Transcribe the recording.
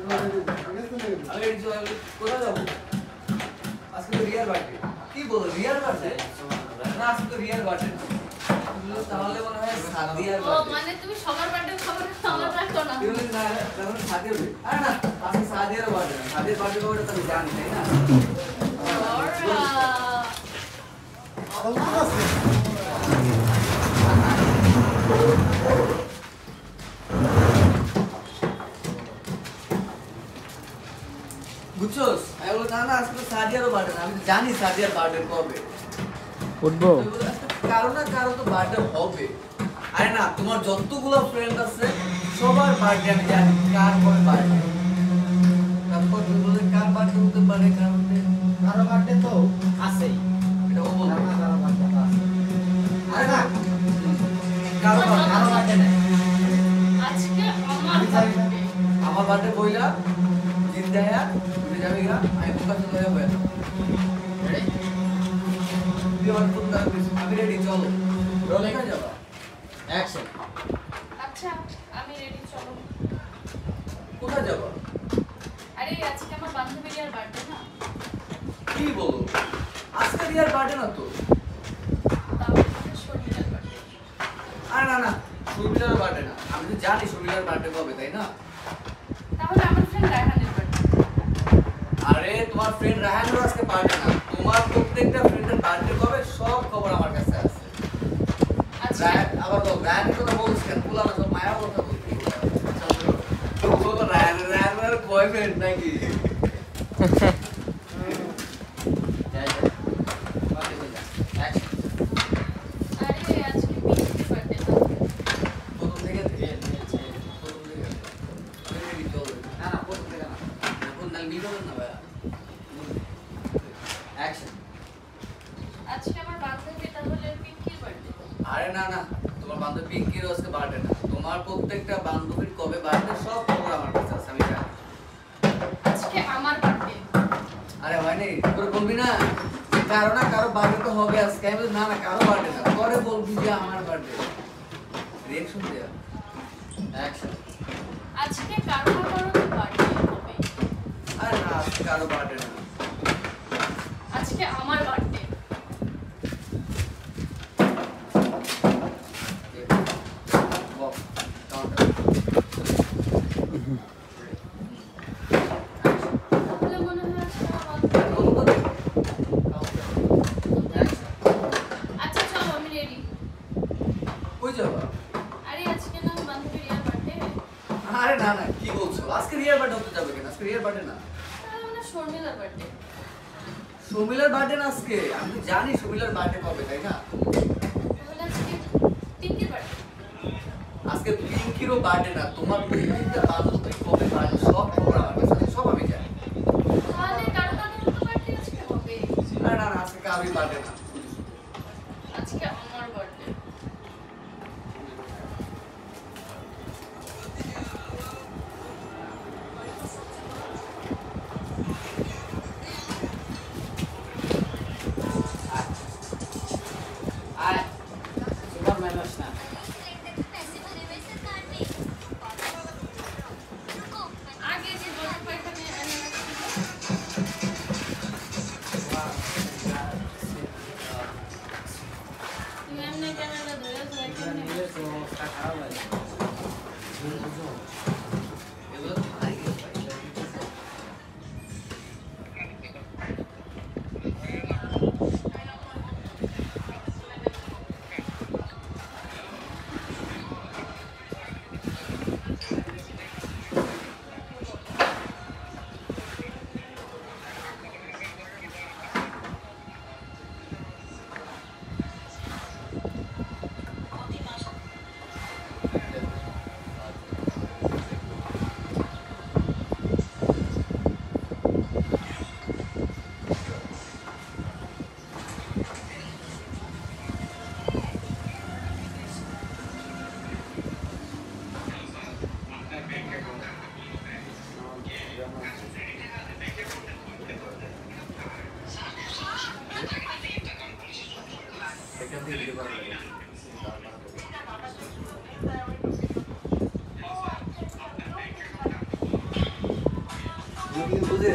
আমি কোথায় যাবো আজকে তো রিয়ার বার্থডে কি বলো রিয়ার বার্থডে না আজকে তো রিয়ার বার্থডে না তাহলে মনে হয় সাদিয়ার বার্থডে ও মানে তুমি সবার বার্থডে খবর আমার রাখো না তুমি না তখন সাদিয়ার আরে না আজকে সাদিয়ার বার্থডে না সাদিয়ার বার্থডে কবে তুমি জানি তাই না বুঝছস আমি বললাম না না আজকে সাদিয়ারও বার্থডে না আমি তো জানি সাদিয়ার বার্থডে কবে উঠবো কারো না কারো তো বার্থডে হবে আরে না তোমার যতগুলো ফ্রেন্ড আছে সবার বার্থডে আমি জানি কার কবে বার্থডে তারপর তুমি বলে কার বার্থডে হতে পারে কারো বার্থডে তো আছেই এটা ও বলে না কারো বার্থডে আছে আরে না কারো বার্থডে নাই আজকে আমার বার্থডে কইলা জিন্দায়া তুমি যাবে গা আমি ফোকাস হয়ে যাবে রেডি তুই আমার ফোন দাও আমি রেডি চলো রোলে কা যাবা অ্যাকশন আচ্ছা আমি রেডি চলো কোথায় যাবা আরে আজকে আমার বান্ধবীর আর বার্থডে না কি বলো আজকে রিয়ার বার্থডে না তো তাহলে শর্মিলার বার্থডে আরে না না শর্মিলার বার্থডে না আমি তো জানি শর্মিলার বার্থডে কবে তাই না তাহলে আমার ফ্রেন্ড রায়হানের বার্থডে আরে তোমার ফ্রেন্ড রাহানের আজকে বার্থডে না তোমার প্রত্যেকটা ফ্রেন্ডের বার্থডে কবে সব খবর আমার কাছে আছে আচ্ছা আবার তো রাহানের কথা বলছিস কেন বলা না সব মায়া কথা বলছি তো রাহানের বয়ফ্রেন্ড নাকি আরে আজকে পিঙ্কির বার্থডে না প্রথম থেকে প্রথম থেকে আমি রেডি চলো না না প্রথম থেকে না এখন নাল মিলো না ভাই অ্যাকশন আজকে আমার বান্ধবী তাহলে পিঙ্কির বার্থডে আরে না না তোমার বান্ধবী পিঙ্কির আজকে বার্থডে না তোমার প্রত্যেকটা বান্ধবীর কবে বার্থডে সব খবর আমার কাছে আছে আমি জানি আজকে আমার বার্থডে আরে হয়নি তোর বলবি না যে কারো না কারো বার্থডে তো হবে আজকে আমি বলি, না না কারো বার্থডে না পরে বলবি যে আমার বার্থডে রিঅ্যাকশন দে অ্যাকশন আজকে কারো না কারো বার্থডে হবে আরে না আজকে কারো বার্থডে না আজকে আমার বার্থডে বল কাউন্টার তাহলে মনে হয় আজকে আমার বার্থডে আচ্ছা চলো আমি রেডি কই যাবা আরে আজকে না বান্ধবীর ইয়ার বার্থডে আরে না না কি বলছো আজকে রিয়ার বার্থডে হতে যাবে কেন আজকে রিয়ার বার্থডে না তাহলে মানে শর্মিলার বার্থডে সুমিলার বার্থডে না আজকে আমি তো জানি সুমিলার বার্থডে কবে তাই না তাহলে আজকে পিঙ্কির বার্থডে আজকে পিঙ্কিরও বার্থডে না তোমার প্রত্যেকটা বান্ধবী কবে বার্থডে সব খবর আমার কাছে আছে, সব আমি জানি তাহলে কারো না কারো তো বার্থডে আজকে হবে না না না আজকে কারোই বার্থডে না আজকে আমার বার্থডে আয় সুপার ম্যান না তুমি কি বুঝে